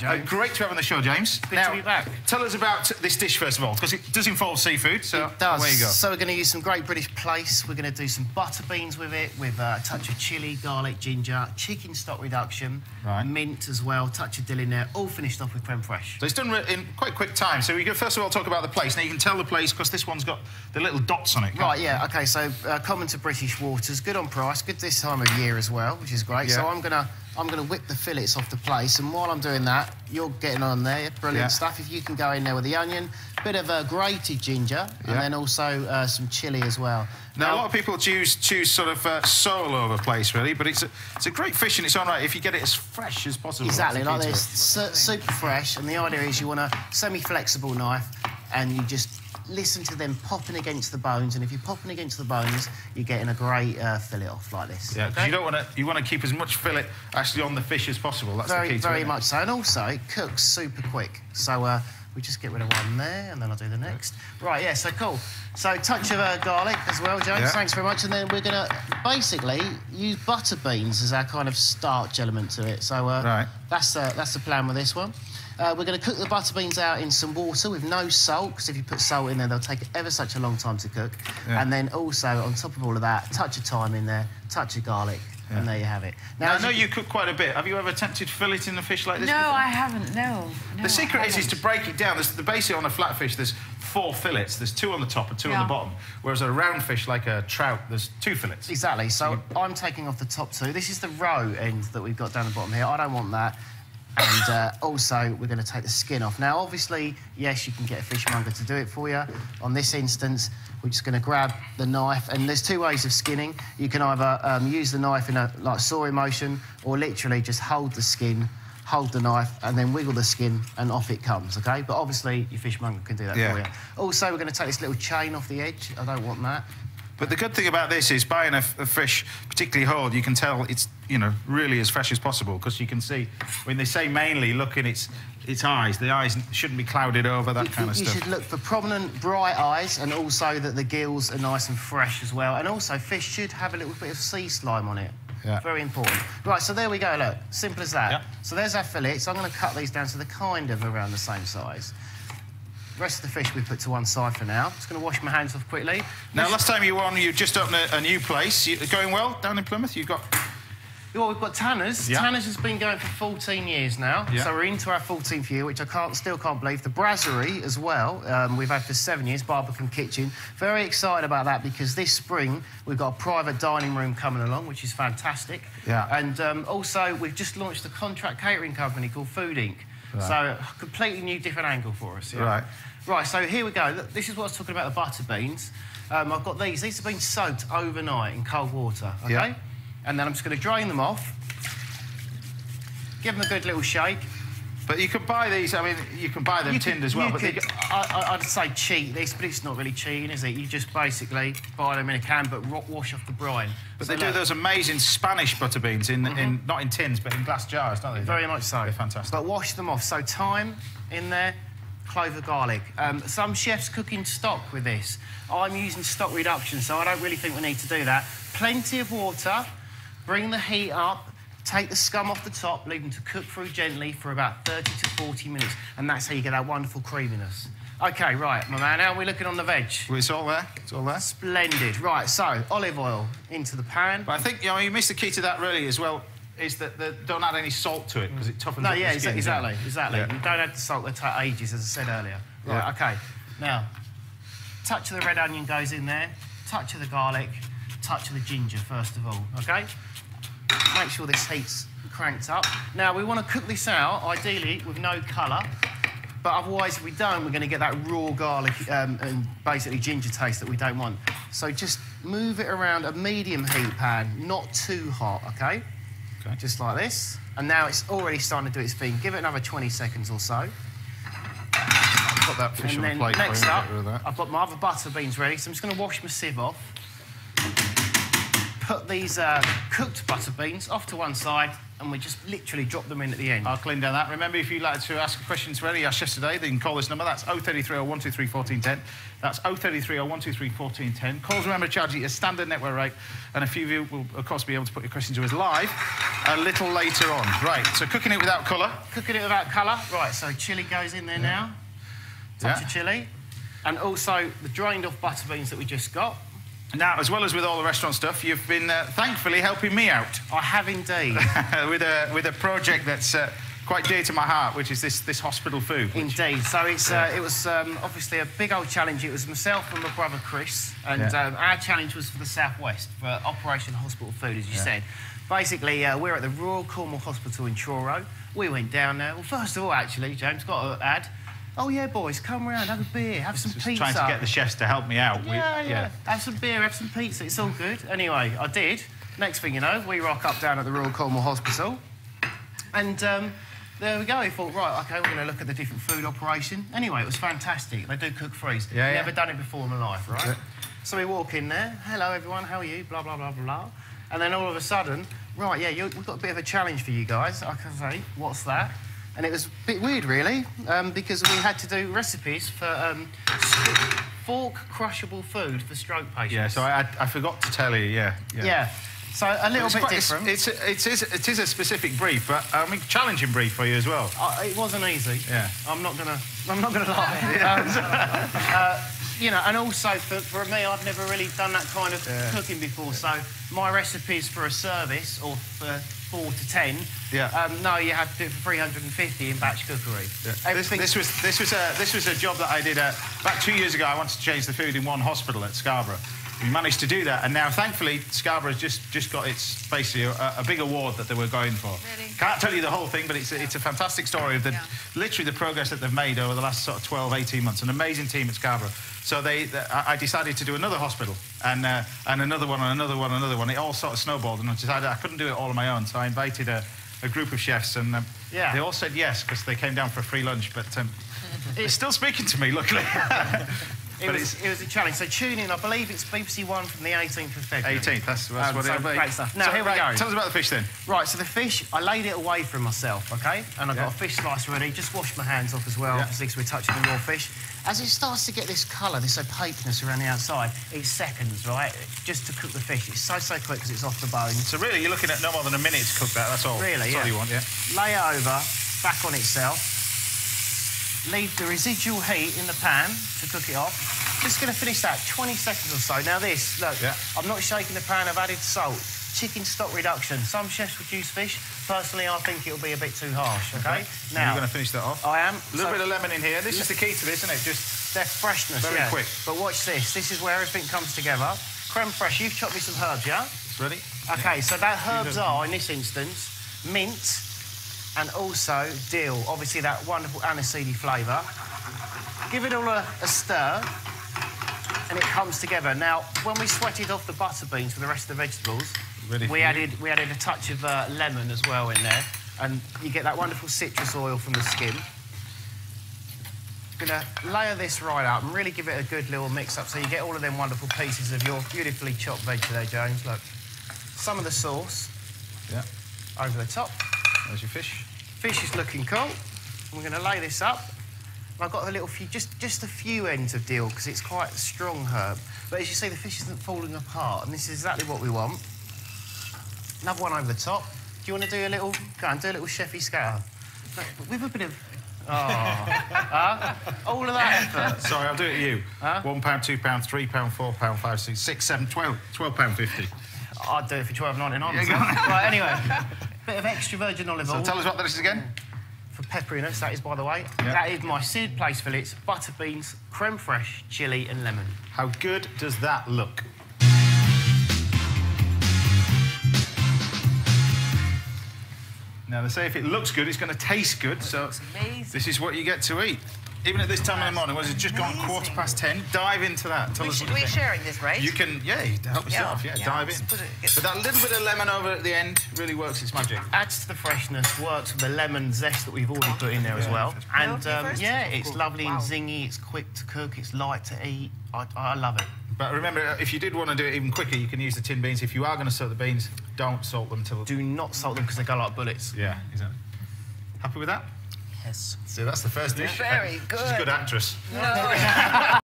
James. Great to have on the show, James. Good to be back. Tell us about this dish, first of all, because it does involve seafood, so it does. away you go. So we're going to use some great British plaice. We're going to do some butter beans with it, with a touch of chilli, garlic, ginger, chicken stock reduction, mint as well, touch of dill in there, all finished off with creme fraiche. So it's done in quite quick time. So we can first of all talk about the plaice. Now, you can tell the plaice because this one's got the little dots on it. Right, yeah, OK, so common to British waters, good on price, good this time of year as well, which is great. Yeah. So I'm gonna whip the fillets off the plaice, and while I'm doing that, you're getting on there, brilliant stuff. If you can go in there with the onion, bit of grated ginger, and then also some chilli as well. Now, a lot of people choose sort of sole over plaice, really, but it's a great fish in its own right if you get it as fresh as possible. Exactly, like this, super fresh, and the idea is you want a semi-flexible knife, and you just listen to them popping against the bones, and if you're popping against the bones, you're getting a great fillet off like this. Yeah, because you want to keep as much fillet actually on the fish as possible. That's the key to it. Very much so, and also it cooks super quick. So we just get rid of one there, and then I'll do the next. Right, yeah, so cool. So touch of garlic as well, James. Yeah. Thanks very much. And then we're going to basically use butter beans as our kind of starch element to it. So that's the plan with this one. We're going to cook the butter beans out in some water with no salt, because if you put salt in there, they'll take ever such a long time to cook. Yeah. And then also, on top of all of that, touch of thyme in there, touch of garlic, and there you have it. Now, I know you cook quite a bit. Have you ever attempted filleting a fish like this before? No, I haven't, no. The secret is to break it down. The basic on a flat fish, there's 4 fillets. There's 2 on the top and 2 on the bottom. Whereas a round fish, like a trout, there's 2 fillets. Exactly. So I'm taking off the top 2. This is the roe end that we've got down the bottom here. I don't want that. And also, we're going to take the skin off. Now, obviously, yes, you can get a fishmonger to do it for you. On this instance, we're just going to grab the knife, and there's 2 ways of skinning. You can either use the knife in a sawing motion, or literally just hold the skin, hold the knife, and then wiggle the skin, and off it comes, OK? But obviously, your fishmonger can do that for you. Also, we're going to take this little chain off the edge. I don't want that. But the good thing about this is buying a fish particularly whole, you can tell it's, you know, really as fresh as possible, because you can see, when they say mainly, look in its eyes. The eyes shouldn't be clouded over, that kind of stuff. You should look for prominent, bright eyes, and also that the gills are nice and fresh as well. And also, fish should have a little bit of sea slime on it. Yeah. Very important. Right, so there we go, look. Simple as that. Yep. So there's our fillet. So I'm going to cut these down so they're kind of around the same size. The rest of the fish we put to one side for now. Just going to wash my hands off quickly. Now, last time you were on, you just opened a new place. Going well down in Plymouth? You've got... Well, we've got Tanner's. Yeah. Tanner's has been going for 14 years now. Yeah. So we're into our 14th year, which I still can't believe. The Brasserie as well, we've had for 7 years, Barbican Kitchen. Very excited about that, because this spring we've got a private dining room coming along, which is fantastic. Yeah. And also, we've just launched a contract catering company called Food Inc. Right. So a completely new, different angle for us. Yeah? Right. Right, so here we go. Look, this is what I was talking about, the butter beans. I've got these. These have been soaked overnight in cold water, OK? Yeah. And then I'm just going to drain them off, give them a good little shake. But you can buy these, I mean, you can buy them tinned as well. But I'd say cheat this, but it's not really cheating, is it? You just basically buy them in a can, but wash off the brine. But so they do those amazing Spanish butter beans, not in tins, but in glass jars, don't they? Very much so. They're fantastic. But wash them off. So thyme in there, clove of garlic. Some chefs cook in stock with this. I'm using stock reduction, so I don't really think we need to do that. Plenty of water. Bring the heat up, take the scum off the top, leave them to cook through gently for about 30 to 40 minutes, and that's how you get that wonderful creaminess. OK, right, my man, how are we looking on the veg? Well, it's all there. It's all there. Splendid. Right, so olive oil into the pan. But I think, you missed the key to that, really, as well, is that don't add any salt to it, because it toughens up the skin. Exactly. Yeah. You don't add the salt, they take ages, as I said earlier. Right, OK. Now, touch of the red onion goes in there, touch of the garlic, touch of the ginger, first of all, OK? Make sure this heat's cranked up. Now, we want to cook this out, ideally, with no colour, but otherwise, if we don't, we're going to get that raw garlic and basically ginger taste that we don't want. So just move it around a medium heat pan, not too hot, OK? OK. Just like this. And now it's already starting to do its thing. Give it another 20 seconds or so. I've got that fish on the plate. Next up, I've got my other butter beans ready, so I'm just going to wash my sieve off. Put these cooked butter beans off to one side, and we just literally drop them in at the end. I'll clean down that. Remember, if you'd like to ask a question to any asked yesterday, they can call this number. That's 033 0123 1410. That's 033 0123 1410. Calls, remember, charge at your standard network rate, and a few of you will, of course, be able to put your question to us live a little later on. Right, so cooking it without colour. Cooking it without colour. Right, so chilli goes in there now. Touch of chilli. And also the drained off butter beans that we just got. Now, as well as with all the restaurant stuff, you've been thankfully helping me out. I have indeed. with a project that's quite dear to my heart, which is this hospital food. Indeed. So it's it was obviously a big old challenge. It was myself and my brother Chris, and our challenge was for the South West for Operation Hospital Food, as you said. Basically, we're at the Royal Cornwall Hospital in Truro. We went down there. Well, first of all, actually, James, got to add. Oh, yeah, boys, come round, have a beer, have some pizza. Trying to get the chefs to help me out. Yeah. Have some beer, have some pizza, it's all good. Anyway, I did. Next thing you know, we rock up down at the Royal Cornwall Hospital. And there we go. We thought, right, OK, we're going to look at the different food operation. Anyway, it was fantastic. They do cook freeze. Never done it before in my life, right? Yeah. So we walk in there. Hello, everyone, how are you? Blah, blah, blah, blah. And then all of a sudden, right, yeah, we've got a bit of a challenge for you guys. I can say, what's that? And it was a bit weird, really, because we had to do recipes for fork crushable food for stroke patients. Yeah, so I forgot to tell you, yeah. So a little bit different. It is a specific brief, but I mean, challenging brief for you as well. It wasn't easy. Yeah. I'm not gonna lie. You know, and also for me, I've never really done that kind of cooking before. So my recipes for a service or for 4 to 10. No, you have to do it for 350 in batch cookery. Yeah. This was a job that I did about 2 years ago. I wanted to change the food in one hospital at Scarborough. We managed to do that, and now thankfully Scarborough has just got its basically a big award that they were going for. Really? Can't tell you the whole thing, but it's a fantastic story of literally the progress that they've made over the last sort of 12, 18 months. An amazing team at Scarborough. So I decided to do another hospital and another one and another one and another one. It all sort of snowballed, and I decided I couldn't do it all on my own. So I invited a group of chefs, and they all said yes because they came down for a free lunch. But they're still speaking to me, luckily. It was a challenge. So tune in. I believe it's BBC One from the 18th of February. 18th, that's what it'll be. Great stuff. Now, here we go. Tell us about the fish, then. Right, so the fish, I laid it away from myself, OK? And I've got a fish slice ready. Just washed my hands off as well, obviously, because we're touching the raw fish. As it starts to get this colour, this opaqueness around the outside, it's seconds, right? Just to cook the fish. It's so quick because it's off the bone. So really, you're looking at no more than a minute to cook that, that's all. Really, that's all you want, Lay it over, back on itself. Leave the residual heat in the pan to cook it off. Just going to finish that 20 seconds or so. Now this, look, I'm not shaking the pan, I've added salt. Chicken stock reduction. Some chefs would use fish. Personally, I think it'll be a bit too harsh, OK? Now, you're going to finish that off? I am. A little bit of lemon in here. This is the key to this, isn't it? Just their freshness, very quick. But watch this. This is where everything comes together. Creme fraiche. You've chopped me some herbs, yeah? It's ready. OK, so that herbs are, in this instance, mint and also dill. Obviously, that wonderful aniseedy flavour. Give it all a stir, and it comes together. Now, when we sweated off the butter beans for the rest of the vegetables, we added a touch of lemon as well in there, and you get that wonderful citrus oil from the skin. Gonna layer this right up and really give it a good little mix up so you get all of them wonderful pieces of your beautifully chopped veg there, James. Look, some of the sauce over the top. There's your fish. Fish is looking cool. We're going to lay this up. I've got a little few, just a few ends of dill because it's quite a strong herb. But as you see, the fish isn't falling apart, and this is exactly what we want. Another one over the top. Do you want to do a little? Go on, do a little chefy scatter. With a bit of. All of that effort. Sorry, I'll do it to you. £1, £2, £3, £4, £5, £6, £7, £12, £12.50. I'd do it for £12.99. Right, anyway, bit of extra virgin olive oil. So tell us what this is again. For pepperiness, that is, by the way. That is my seared place fillets, butter beans, creme fraiche, chilli and lemon. How good does that look? Now, they say if it looks good, it's going to taste good, so this is what you get to eat. Even at this time in the morning, was it just gone 10:15? Dive into that. We're sharing this, right? You can, help yourself, dive in. But that little bit of lemon over at the end really works its magic. Adds to the freshness, works with the lemon zest that we've already put in there as well. And, it's lovely and zingy, it's quick to cook, it's light to eat. I love it. But remember, if you did want to do it even quicker, you can use the tin beans. If you are going to salt the beans, don't salt them till... Do not salt them because they go like bullets. Yeah, exactly. Happy with that? Yes. So that's the first dish. Very good. She's a good actress. No.